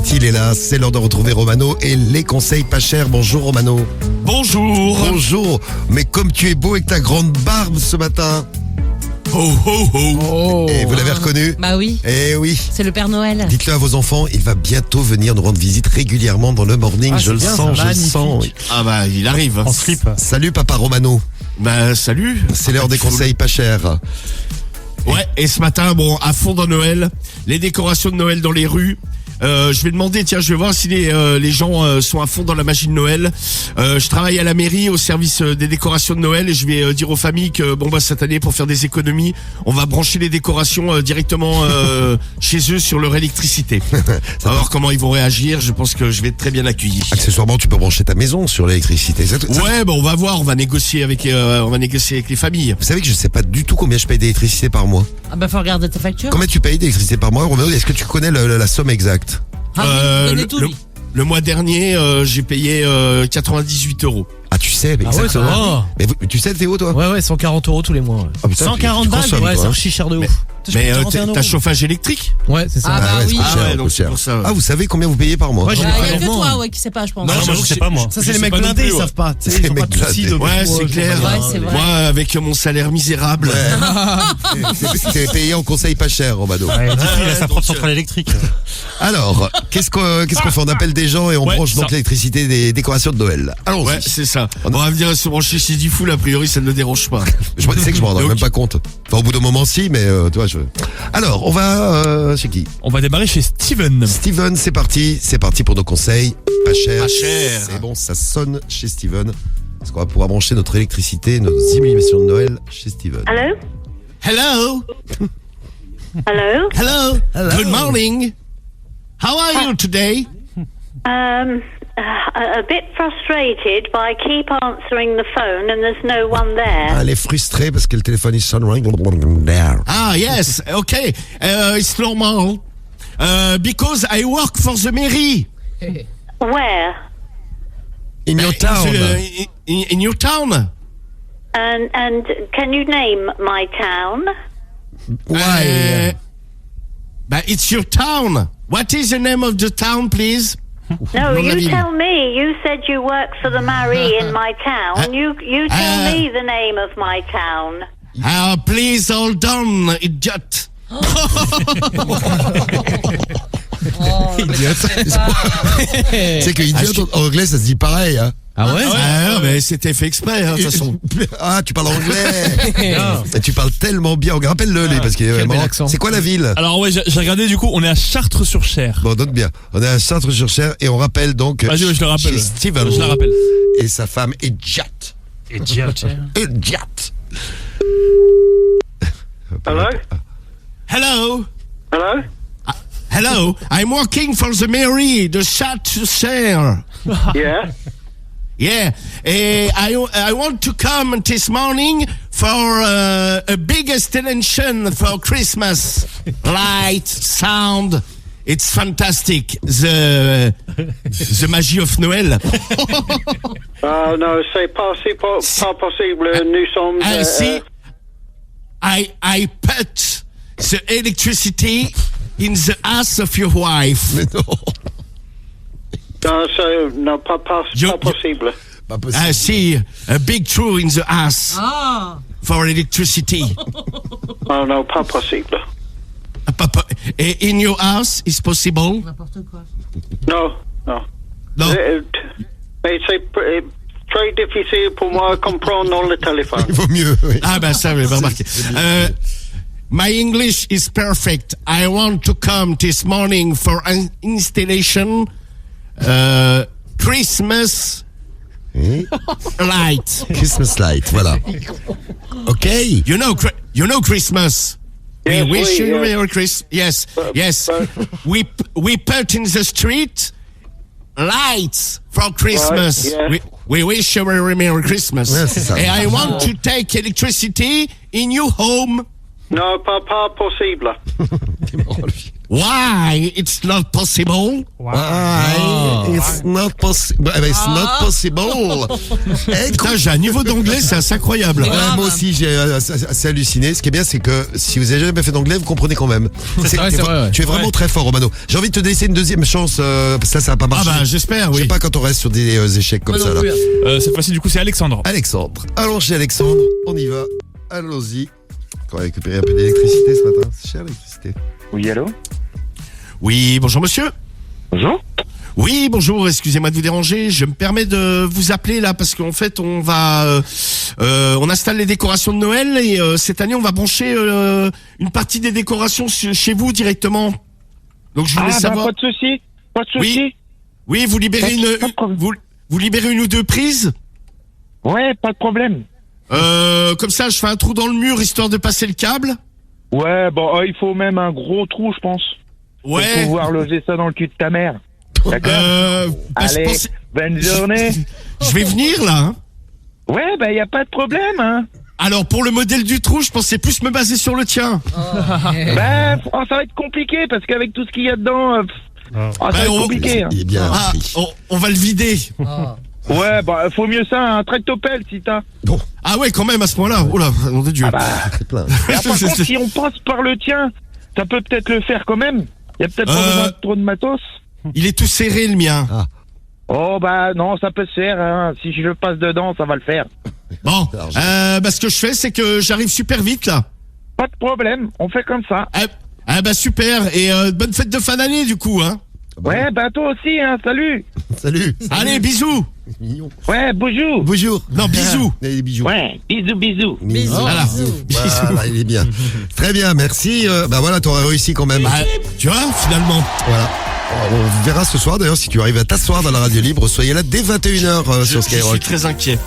Mehdi, il est là. C'est l'heure de retrouver Romano et les conseils pas chers. Bonjour Romano. Bonjour. Bonjour. Mais comme tu es beau avec ta grande barbe ce matin. Ho ho ho. Et vous l'avez reconnu? Bah oui, Eh oui. c'est le Père Noël. Dites-le à vos enfants, il va bientôt venir nous rendre visite régulièrement dans le morning. Ah, je c'est le bien, sens, ça. je le Magnifique. sens. Oui. Ah bah il arrive. En slip. Salut papa Romano. Bah salut. C'est l'heure des conseils pas chers. Ouais, et ce matin, bon, à fond dans Noël, les décorations de Noël dans les rues. Je vais demander, tiens, je vais voir si les gens sont à fond dans la magie de Noël. Je travaille à la mairie au service des décorations de Noël et je vais dire aux familles que bon bah cette année pour faire des économies, on va brancher les décorations directement chez eux sur leur électricité. On va voir comment ils vont réagir. Je pense que je vais être très bien accueilli. Accessoirement, tu peux brancher ta maison sur l'électricité. Ouais, bon, on va voir, on va négocier avec les familles. Vous savez que je sais pas du tout combien je paye d'électricité par mois. Ah bah faut regarder ta facture. Combien tu payes d'électricité par mois, Romano? Est-ce que tu connais la somme exacte? Ah, oui, tout, lui. Le mois dernier, j'ai payé 98 €. Ah, tu sais, mais Ah ouais, ça exactement. va. Mais tu sais, Théo, toi? Ouais, 140 € tous les mois. Ouais. Ah, putain, 140 tu balles, consommes, ouais, toi, c'est hein. un chichard de ouf. Mais Putain, t'as chauffage électrique? Ouais, c'est ça. Ah, bah ouais, oui. c'est cher, Ah ouais, c'est donc c'est cher. pour ça, ouais. Ah, vous savez combien vous payez par mois? Ouais, j'ai Il des y a que prélèvements. toi ouais, qui sais pas, je pense. Non, Moi, je sais pas, moi. Ça, Je c'est les sais mecs pas non blindés, plus, ils ouais. savent pas. Tu sais, C'est ils ont les pas de mecs soucis de. blindés. Ouais, c'est je clair. comprends Ouais, pas. c'est vrai. Moi, avec mon salaire misérable. T'es payé en conseil pas cher, Romano. Ouais, du coup, il a sa donc, propre centrale électrique. Alors, qu'est-ce qu'on fait? On appelle des gens et on Ouais, branche donc ça. l'électricité des décorations de Noël. Allons-y. Ouais, c'est ça. On va venir se brancher chez Diffoul, a priori, ça ne le dérange pas. Je sais que je m'en rendrai Donc- même pas compte. Enfin, au bout d'un moment, si, mais tu vois, Alors, on va chez qui? On va démarrer chez Steven. Steven, c'est parti. C'est parti pour nos conseils. Pas cher. Pas cher. C'est bon, ça sonne chez Steven. Parce qu'on va pouvoir brancher notre électricité, nos illuminations de Noël chez Steven. Hello? Hello. Hello? Hello. Good morning. How are you today? A bit frustrated, but I keep answering the phone and there's no one there. Elle est frustrée parce que le téléphone il sonne. Ah, yes. Okay. It's normal. Because I work for the mairie. Where? In your town. In your town. And can you name my town? Why? But it's your town. What is the name of the town, please? No, Non, you Nadine. tell me. You said you work for the Marie in my town. You tell me the name of my town. Please hold on, idiot. Idiote. C'est que idiot en anglais ça se dit pareil. Hein. Ah ouais? Ah, non, mais c'était fait exprès, hein, de toute façon. Ah, tu parles anglais. Et tu parles tellement bien. Rappelle-le, lui, parce qu'il est Quel vraiment. bel accent. C'est quoi la ville? Alors ouais, j'ai regardé du coup, on est à Chartres-sur-Cher. Bon, note bien. On est à Chartres-sur-Cher et on rappelle donc. Vas-y, ouais, je le rappelle. Chez Steven. Je la rappelle. Et sa femme Idiot. Idiot. Idiot. Hello? Hello. Hello? Hello. I'm working for the mairie, the Chartres-sur-Cher. Yeah? Yeah, I want to come this morning for a big installation for Christmas. Light, sound, it's fantastic. The magie of Noël. Non, c'est pas possible. Nous sommes... See, I put the electricity in the ass of your wife. Mais non. Non, pas possible. Pas possible. I see a big true in the ass Ah. for electricity. Oh, non, pas possible. In your house is possible? N'importe quoi. Non. No. Mais c'est très difficile pour moi de comprendre dans le téléphone. Il vaut mieux. Oui. Ah ben ça, j'ai remarqué. My English is perfect. I want to come this morning for an installation Christmas light. Christmas light, voilà. Ok. You know Christmas. Yes, we wish we, you yes. Merry Christmas. Yes. We put in the street lights for Christmas. Right, yeah. We wish you a Merry Christmas. Ouais, c'est ça. And I want to take electricity in your home. Non, pas possible. Why it's not possible? It's not possible. It's not possible. Putain, j'ai un niveau d'anglais, c'est assez incroyable. C'est grave. Moi aussi, j'ai assez halluciné. Ce qui est bien, c'est que si vous avez jamais fait d'anglais, vous comprenez quand même. C'est vrai, c'est vrai, ouais. Tu es vraiment très fort, Romano. J'ai envie de te laisser une deuxième chance. Ça va pas Ah marcher. bah j'espère, Je sais oui. pas quand on reste sur des échecs comme Moi ça non là. plus. Cette fois-ci, du coup, c'est Alexandre. Alexandre. Allons chez Alexandre. On y va. Allons-y. On va récupérer un peu d'électricité ce matin. C'est cher l'électricité. Oui, allô? Oui, bonjour monsieur. Bonjour. Oui, bonjour, excusez-moi de vous déranger. Je me permets de vous appeler là parce qu'en fait on va on installe les décorations de Noël et cette année on va brancher une partie des décorations chez vous directement. Donc je voulais savoir. pas de souci. Pas de souci. Oui, vous libérez Pas de problème. vous libérez une ou deux prises. Ouais, pas de problème. Comme ça je fais un trou dans le mur histoire de passer le câble. Ouais, bon, il faut même un gros trou, je pense. Ouais. Pour pouvoir loger ça dans le cul de ta mère. D'accord? Bah, je Allez, pense- bonne journée. je vais venir là. Hein. Ouais, bah, y a pas de problème, hein. Alors pour le modèle du trou, je pensais plus me baser sur le tien. Bah, ça va être compliqué parce qu'avec tout ce qu'il y a dedans, ça va être compliqué. Hein. Il est bien. Ah, pris. on va le vider. Ouais, bah, faut mieux ça, un tractopelle si t'as. Ah ouais, quand même à ce point-là. Oh là, nom de Dieu. C'est plein. Et par contre, si on passe par le tien, ça peut peut-être le faire quand même. Y a peut-être pas besoin de trop de matos. Il est tout serré le mien. Oh, bah, non, ça peut se faire, hein. Si je passe dedans, ça va le faire. Bon, bah ce que je fais, c'est que j'arrive super vite là. Pas de problème, on fait comme ça. Bah super. Et bonne fête de fin d'année du coup, hein. Ouais, bah, toi aussi, hein, salut. Salut. Allez, bisous. Mignon. Ouais, bonjour. Bonjour. Non, bisous. Allez, bisous. Ouais, bisous, bisous. Bisous. Voilà. Voilà, il est bien. Très bien, merci. Bah voilà, t'aurais réussi quand même. Bah, tu vois, finalement. Voilà. On verra ce soir d'ailleurs si tu arrives à t'asseoir dans la radio libre. Soyez là dès 21h Je sur suis Skyrock. très inquiet.